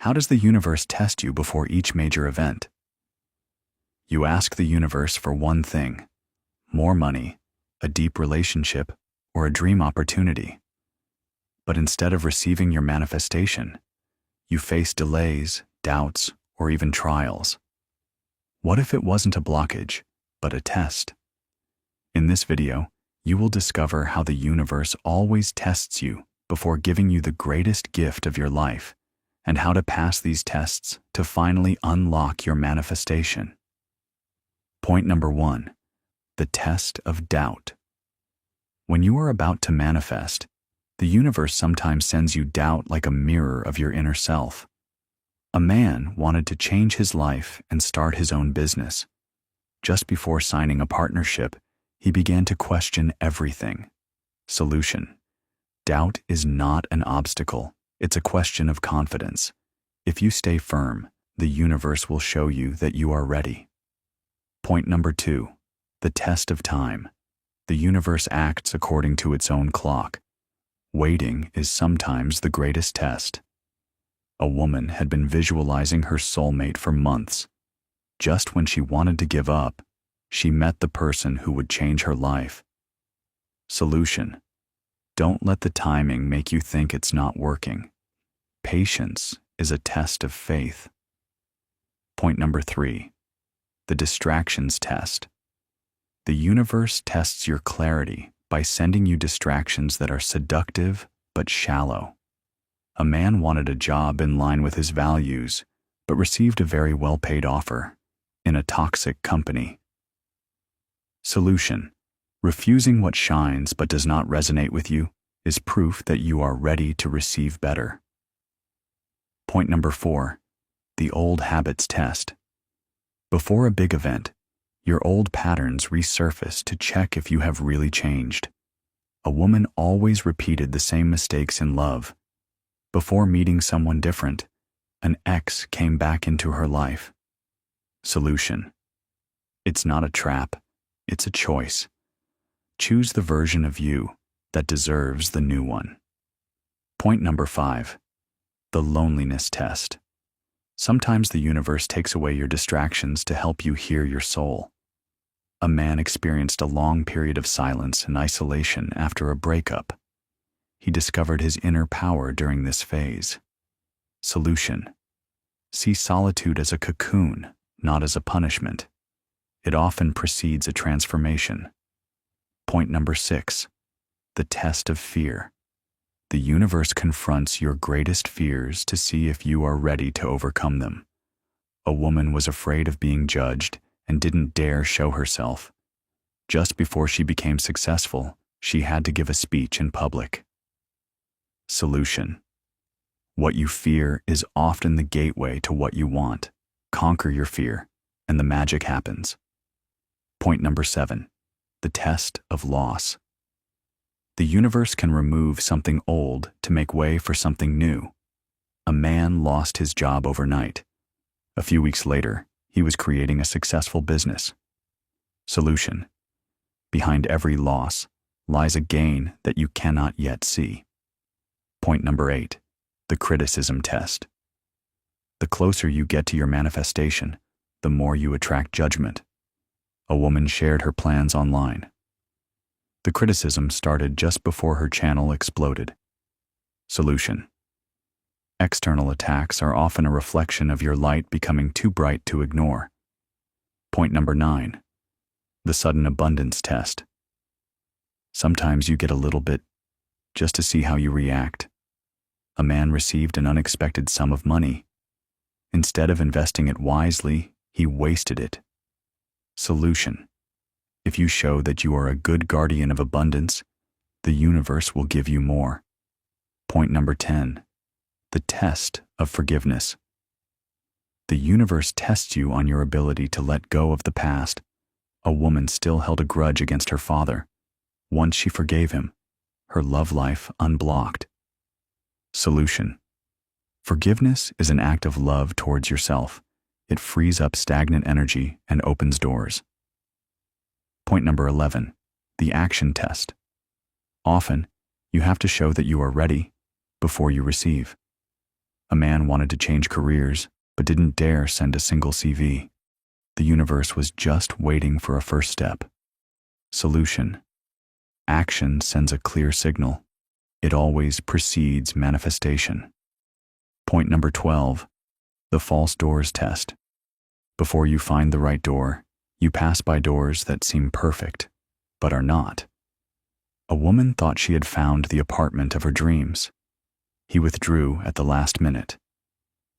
How does the universe test you before each major event? You ask the universe for one thing: more money, a deep relationship, or a dream opportunity. But instead of receiving your manifestation, you face delays, doubts, or even trials. What if it wasn't a blockage, but a test? In this video, you will discover how the universe always tests you before giving you the greatest gift of your life, and how to pass these tests to finally unlock your manifestation. Point number 1, the test of doubt. When you are about to manifest, the universe sometimes sends you doubt like a mirror of your inner self. A man wanted to change his life and start his own business. Just before signing a partnership, he began to question everything. Solution: doubt is not an obstacle. It's a question of confidence. If you stay firm, the universe will show you that you are ready. Point number 2, the test of time. The universe acts according to its own clock. Waiting is sometimes the greatest test. A woman had been visualizing her soulmate for months. Just when she wanted to give up, she met the person who would change her life. Solution: don't let the timing make you think it's not working. Patience is a test of faith. Point number 3, the distractions test. The universe tests your clarity by sending you distractions that are seductive but shallow. A man wanted a job in line with his values, but received a very well-paid offer in a toxic company. Solution: refusing what shines but does not resonate with you is proof that you are ready to receive better. Point number 4, the old habits test. Before a big event, your old patterns resurface to check if you have really changed. A woman always repeated the same mistakes in love. Before meeting someone different, an ex came back into her life. Solution: it's not a trap, it's a choice. Choose the version of you that deserves the new one. Point number 5, the loneliness test. Sometimes the universe takes away your distractions to help you hear your soul. A man experienced a long period of silence and isolation after a breakup. He discovered his inner power during this phase. Solution: see solitude as a cocoon, not as a punishment. It often precedes a transformation. Point number 6, the test of fear. The universe confronts your greatest fears to see if you are ready to overcome them. A woman was afraid of being judged and didn't dare show herself. Just before she became successful, she had to give a speech in public. Solution: what you fear is often the gateway to what you want. Conquer your fear, and the magic happens. Point number 7, the test of loss. The universe can remove something old to make way for something new. A man lost his job overnight. A few weeks later, he was creating a successful business. Solution: behind every loss lies a gain that you cannot yet see. Point number 8, the criticism test. The closer you get to your manifestation, the more you attract judgment. A woman shared her plans online. The criticism started just before her channel exploded. Solution: external attacks are often a reflection of your light becoming too bright to ignore. Point number 9, the sudden abundance test. Sometimes you get a little bit just to see how you react. A man received an unexpected sum of money. Instead of investing it wisely, he wasted it. Solution: if you show that you are a good guardian of abundance, the universe will give you more. Point number 10, the test of forgiveness. The universe tests you on your ability to let go of the past. A woman still held a grudge against her father. Once she forgave him, her love life unblocked. Solution: forgiveness is an act of love towards yourself. It frees up stagnant energy and opens doors. Point number 11, the action test. Often, you have to show that you are ready before you receive. A man wanted to change careers, but didn't dare send a single CV. The universe was just waiting for a first step. Solution. Action sends a clear signal. It always precedes manifestation. Point number 12. The false doors test. Before you find the right door, you pass by doors that seem perfect, but are not. A woman thought she had found the apartment of her dreams. He withdrew at the last minute.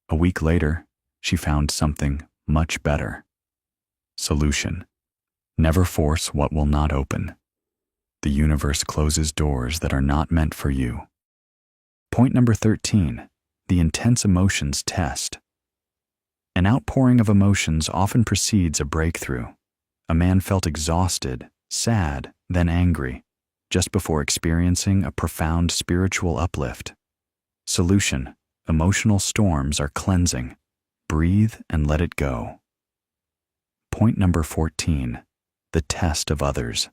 A week later, she found something much better. Solution. Never force what will not open. The universe closes doors that are not meant for you. Point number 13. The intense emotions test. An outpouring of emotions often precedes a breakthrough. A man felt exhausted, sad, then angry, just before experiencing a profound spiritual uplift. Solution. Emotional storms are cleansing. Breathe and let it go. Point number 14. The test of others.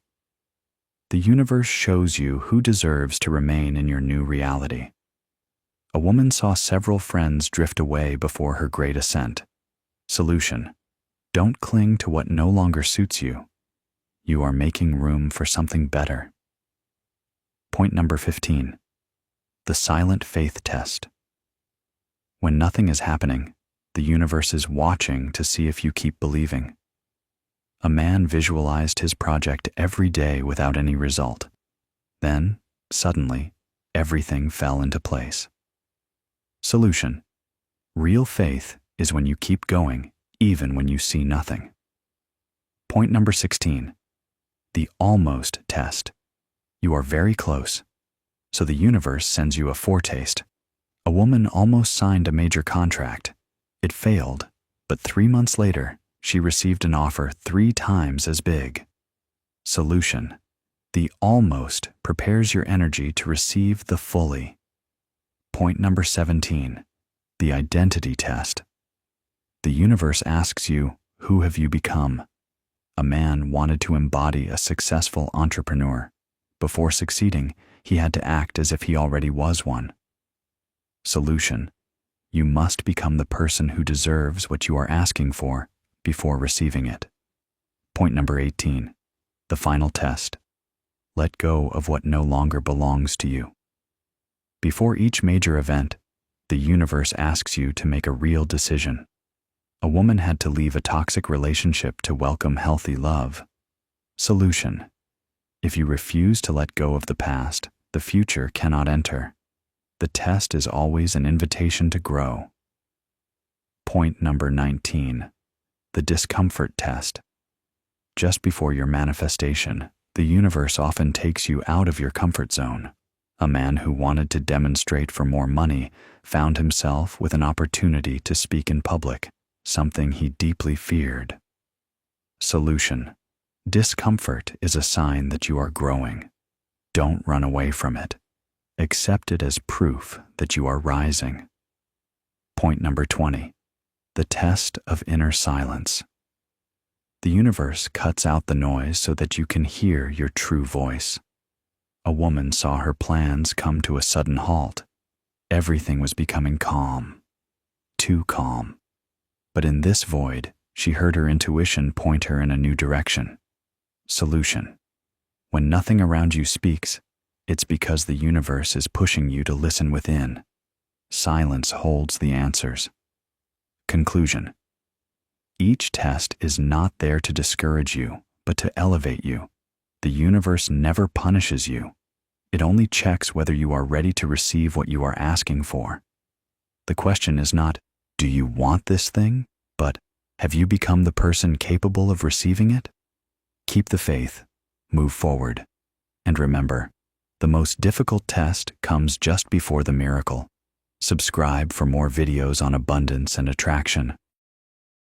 The universe shows you who deserves to remain in your new reality. A woman saw several friends drift away before her great ascent. Solution. Don't cling to what no longer suits you. You are making room for something better. Point number 15. The silent faith test. When nothing is happening, the universe is watching to see if you keep believing. A man visualized his project every day without any result. Then, suddenly, everything fell into place. Solution. Real faith is when you keep going, even when you see nothing. Point number 16. The almost test. You are very close, so the universe sends you a foretaste. A woman almost signed a major contract. It failed, but 3 months later, she received an offer 3 times as big. Solution. The almost prepares your energy to receive the fully. Point number 17. The identity test. The universe asks you, who have you become? A man wanted to embody a successful entrepreneur. Before succeeding, he had to act as if he already was one. Solution. You must become the person who deserves what you are asking for before receiving it. Point number 18. The final test. Let go of what no longer belongs to you. Before each major event, the universe asks you to make a real decision. A woman had to leave a toxic relationship to welcome healthy love. Solution. If you refuse to let go of the past, the future cannot enter. The test is always an invitation to grow. Point number 19. The discomfort test. Just before your manifestation, the universe often takes you out of your comfort zone. A man who wanted to demonstrate for more money found himself with an opportunity to speak in public, something he deeply feared. Solution. Discomfort is a sign that you are growing. Don't run away from it. Accept it as proof that you are rising. Point number 20. The test of inner silence. The universe cuts out the noise so that you can hear your true voice. A woman saw her plans come to a sudden halt. Everything was becoming calm. Too calm. But in this void, she heard her intuition point her in a new direction. Solution. When nothing around you speaks, it's because the universe is pushing you to listen within. Silence holds the answers. Conclusion. Each test is not there to discourage you, but to elevate you. The universe never punishes you. It only checks whether you are ready to receive what you are asking for. The question is not, do you want this thing? But, have you become the person capable of receiving it? Keep the faith, move forward, and remember, the most difficult test comes just before the miracle. Subscribe for more videos on abundance and attraction.